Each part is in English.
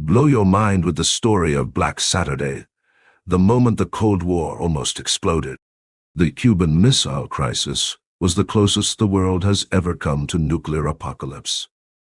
blow your mind with the story of Black Saturday, the moment the Cold War almost exploded. The Cuban Missile Crisis was the closest the world has ever come to nuclear apocalypse.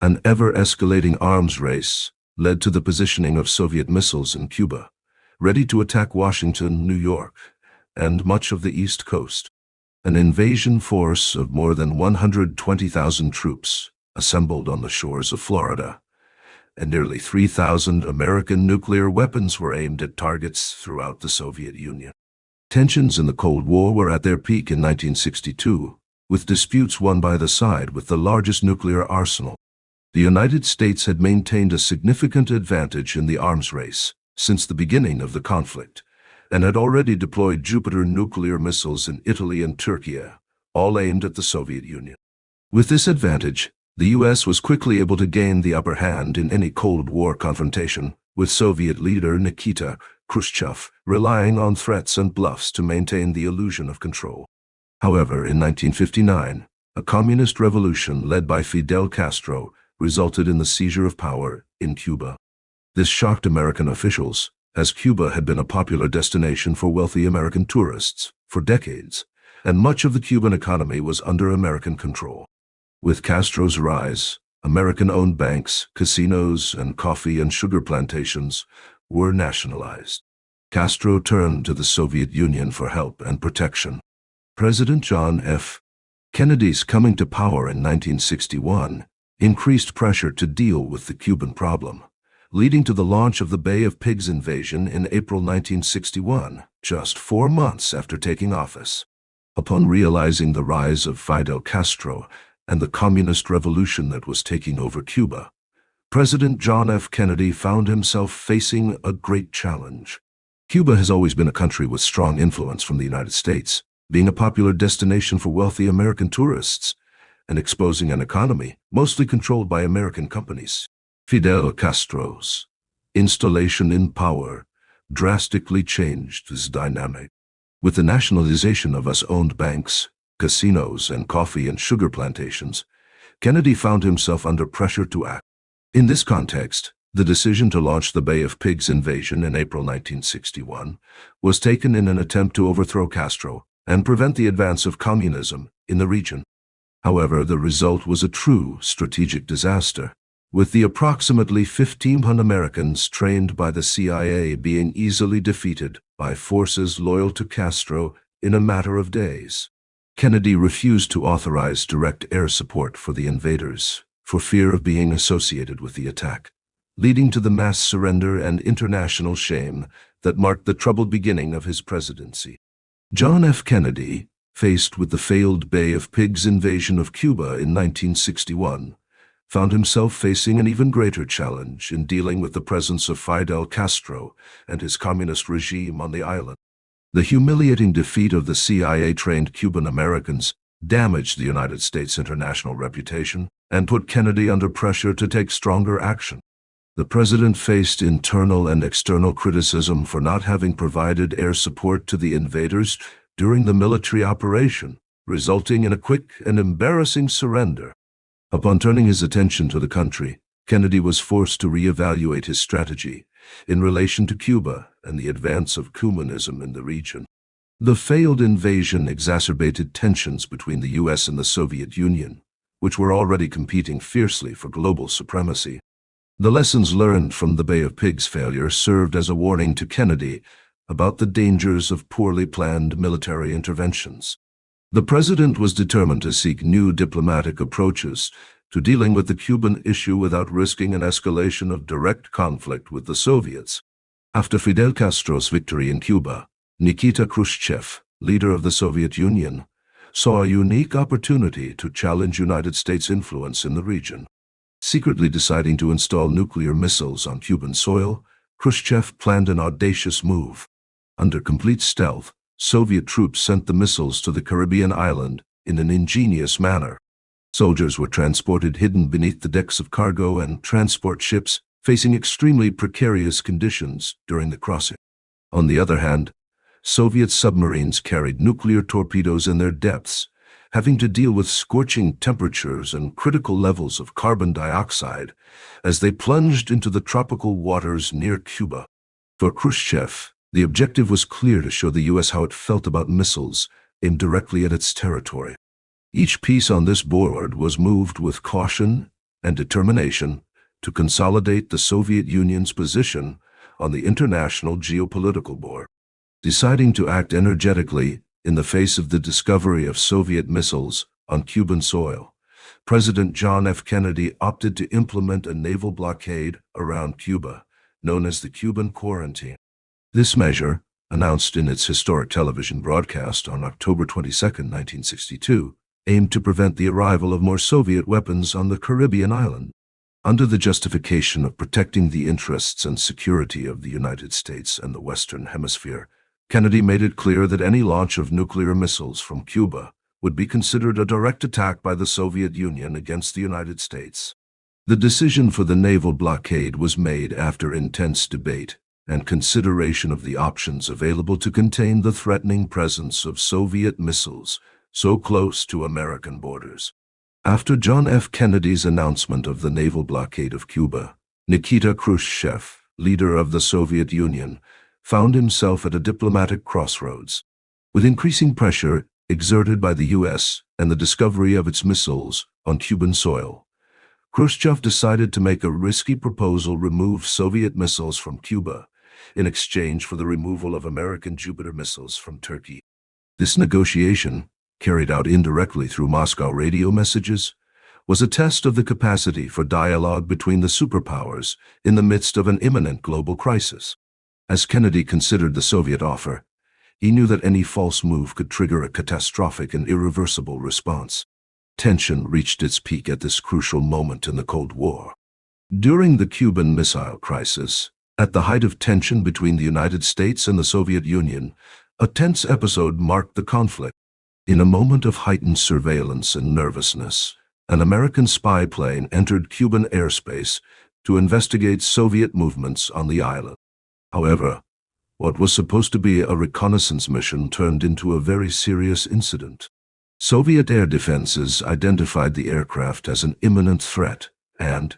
An ever-escalating arms race led to the positioning of Soviet missiles in Cuba, ready to attack Washington, New York, and much of the East Coast. An invasion force of more than 120,000 troops assembled on the shores of Florida, and nearly 3,000 American nuclear weapons were aimed at targets throughout the Soviet Union. Tensions in the Cold War were at their peak in 1962, with disputes won by the side with the largest nuclear arsenal. The United States had maintained a significant advantage in the arms race since the beginning of the conflict, and had already deployed Jupiter nuclear missiles in Italy and Turkey, all aimed at the Soviet Union. With this advantage, the U.S. was quickly able to gain the upper hand in any Cold War confrontation, with Soviet leader Nikita Khrushchev relying on threats and bluffs to maintain the illusion of control. However, in 1959, a communist revolution led by Fidel Castro resulted in the seizure of power in Cuba. This shocked American officials, as Cuba had been a popular destination for wealthy American tourists for decades, and much of the Cuban economy was under American control. With Castro's rise, American-owned banks, casinos, and coffee and sugar plantations were nationalized. Castro turned to the Soviet Union for help and protection. President John F. Kennedy's coming to power in 1961 increased pressure to deal with the Cuban problem, leading to the launch of the Bay of Pigs invasion in April 1961, just 4 months after taking office. Upon realizing the rise of Fidel Castro and the communist revolution that was taking over Cuba, President John F. Kennedy found himself facing a great challenge. Cuba has always been a country with strong influence from the United States, being a popular destination for wealthy American tourists, and exposing an economy mostly controlled by American companies. Fidel Castro's installation in power drastically changed this dynamic. With the nationalization of US-owned banks, casinos, and coffee and sugar plantations, Kennedy found himself under pressure to act. In this context, the decision to launch the Bay of Pigs invasion in April 1961 was taken in an attempt to overthrow Castro and prevent the advance of communism in the region. However, the result was a true strategic disaster, with the approximately 1,500 Americans trained by the CIA being easily defeated by forces loyal to Castro in a matter of days. Kennedy refused to authorize direct air support for the invaders for fear of being associated with the attack, leading to the mass surrender and international shame that marked the troubled beginning of his presidency. John F. Kennedy, faced with the failed Bay of Pigs invasion of Cuba in 1961, found himself facing an even greater challenge in dealing with the presence of Fidel Castro and his communist regime on the island. The humiliating defeat of the CIA-trained Cuban Americans damaged the United States' international reputation and put Kennedy under pressure to take stronger action. The president faced internal and external criticism for not having provided air support to the invaders during the military operation, resulting in a quick and embarrassing surrender. Upon turning his attention to the country, Kennedy was forced to reevaluate his strategy in relation to Cuba and the advance of communism in the region. The failed invasion exacerbated tensions between the U.S. and the Soviet Union, which were already competing fiercely for global supremacy. The lessons learned from the Bay of Pigs failure served as a warning to Kennedy about the dangers of poorly planned military interventions. The president was determined to seek new diplomatic approaches to dealing with the Cuban issue without risking an escalation of direct conflict with the Soviets. After Fidel Castro's victory in Cuba, Nikita Khrushchev, leader of the Soviet Union, saw a unique opportunity to challenge United States influence in the region. Secretly deciding to install nuclear missiles on Cuban soil, Khrushchev planned an audacious move. Under complete stealth, Soviet troops sent the missiles to the Caribbean island in an ingenious manner. Soldiers were transported hidden beneath the decks of cargo and transport ships, facing extremely precarious conditions during the crossing. On the other hand, Soviet submarines carried nuclear torpedoes in their depths having to deal with scorching temperatures and critical levels of carbon dioxide as they plunged into the tropical waters near Cuba. For Khrushchev, the objective was clear: to show the U.S. how it felt about missiles aimed directly at its territory. Each piece on this board was moved with caution and determination to consolidate the Soviet Union's position on the international geopolitical board. Deciding to act energetically in the face of the discovery of Soviet missiles on Cuban soil, President John F. Kennedy opted to implement a naval blockade around Cuba, known as the Cuban Quarantine. This measure, announced in its historic television broadcast on October 22, 1962, aimed to prevent the arrival of more Soviet weapons on the Caribbean island. Under the justification of protecting the interests and security of the United States and the Western Hemisphere, Kennedy made it clear that any launch of nuclear missiles from Cuba would be considered a direct attack by the Soviet Union against the United States. The decision for the naval blockade was made after intense debate and consideration of the options available to contain the threatening presence of Soviet missiles so close to American borders. After John F. Kennedy's announcement of the naval blockade of Cuba, Nikita Khrushchev, leader of the Soviet Union, found himself at a diplomatic crossroads. With increasing pressure exerted by the U.S. and the discovery of its missiles on Cuban soil, Khrushchev decided to make a risky proposal: remove Soviet missiles from Cuba in exchange for the removal of American Jupiter missiles from Turkey. This negotiation, carried out indirectly through Moscow radio messages, was a test of the capacity for dialogue between the superpowers in the midst of an imminent global crisis. As Kennedy considered the Soviet offer, he knew that any false move could trigger a catastrophic and irreversible response. Tension reached its peak at this crucial moment in the Cold War. During the Cuban Missile Crisis, at the height of tension between the United States and the Soviet Union, a tense episode marked the conflict. In a moment of heightened surveillance and nervousness, an American spy plane entered Cuban airspace to investigate Soviet movements on the island. However, what was supposed to be a reconnaissance mission turned into a very serious incident. Soviet air defenses identified the aircraft as an imminent threat and,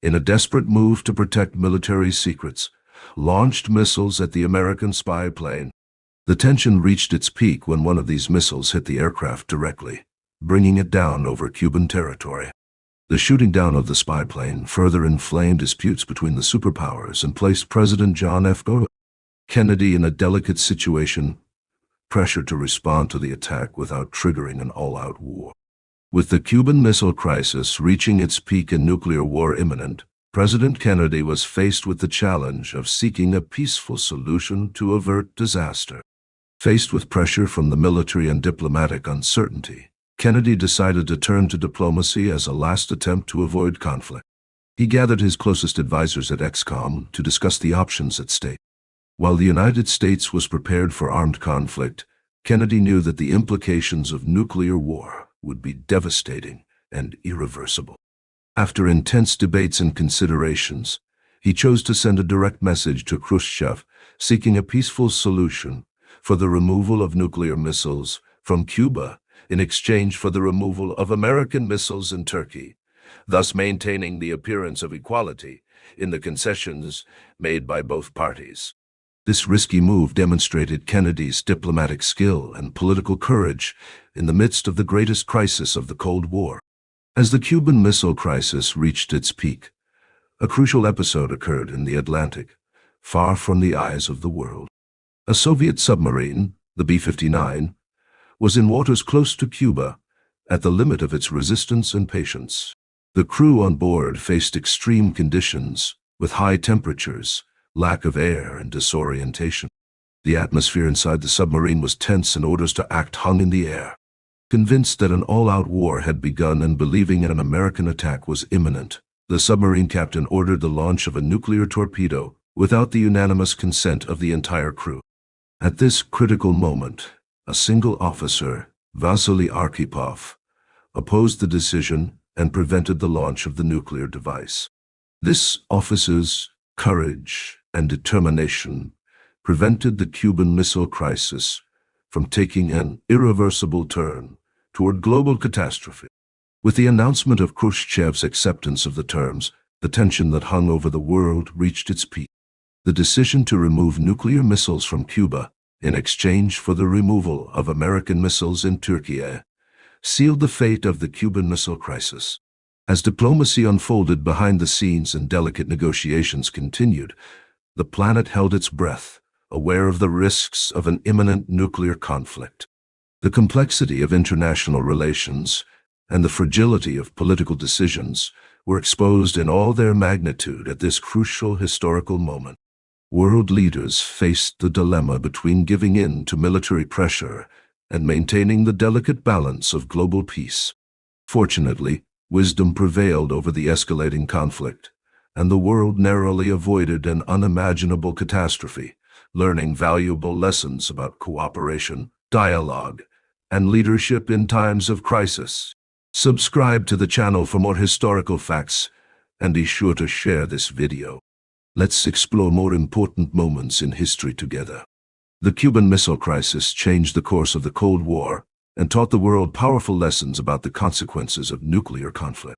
in a desperate move to protect military secrets, launched missiles at the American spy plane. The tension reached its peak when one of these missiles hit the aircraft directly, bringing it down over Cuban territory. The shooting down of the spy plane further inflamed disputes between the superpowers and placed President John F. Kennedy in a delicate situation, pressured to respond to the attack without triggering an all-out war. With the Cuban Missile Crisis reaching its peak and nuclear war imminent, President Kennedy was faced with the challenge of seeking a peaceful solution to avert disaster. Faced with pressure from the military and diplomatic uncertainty, Kennedy decided to turn to diplomacy as a last attempt to avoid conflict. He gathered his closest advisors at XCOM to discuss the options at stake. While the United States was prepared for armed conflict, Kennedy knew that the implications of nuclear war would be devastating and irreversible. After intense debates and considerations, he chose to send a direct message to Khrushchev seeking a peaceful solution for the removal of nuclear missiles from Cuba in exchange for the removal of American missiles in Turkey, thus maintaining the appearance of equality in the concessions made by both parties. This risky move demonstrated Kennedy's diplomatic skill and political courage in the midst of the greatest crisis of the Cold War. As the Cuban Missile Crisis reached its peak, a crucial episode occurred in the Atlantic, far from the eyes of the world. A Soviet submarine, the B-59, was in waters close to Cuba, at the limit of its resistance and patience. The crew on board faced extreme conditions, with high temperatures, lack of air, and disorientation. The atmosphere inside the submarine was tense and orders to act hung in the air. Convinced that an all-out war had begun and believing an American attack was imminent, the submarine captain ordered the launch of a nuclear torpedo without the unanimous consent of the entire crew. At this critical moment, a single officer, Vasily Arkhipov, opposed the decision and prevented the launch of the nuclear device. This officer's courage and determination prevented the Cuban Missile Crisis from taking an irreversible turn toward global catastrophe. With the announcement of Khrushchev's acceptance of the terms, the tension that hung over the world reached its peak. The decision to remove nuclear missiles from Cuba, in exchange for the removal of American missiles in Turkey, sealed the fate of the Cuban Missile Crisis. As diplomacy unfolded behind the scenes and delicate negotiations continued, the planet held its breath, aware of the risks of an imminent nuclear conflict. The complexity of international relations and the fragility of political decisions were exposed in all their magnitude at this crucial historical moment. World leaders faced the dilemma between giving in to military pressure and maintaining the delicate balance of global peace. Fortunately, wisdom prevailed over the escalating conflict, and the world narrowly avoided an unimaginable catastrophe, learning valuable lessons about cooperation, dialogue, and leadership in times of crisis. Subscribe to the channel for more historical facts, and be sure to share this video. Let's explore more important moments in history together. The Cuban Missile Crisis changed the course of the Cold War and taught the world powerful lessons about the consequences of nuclear conflict.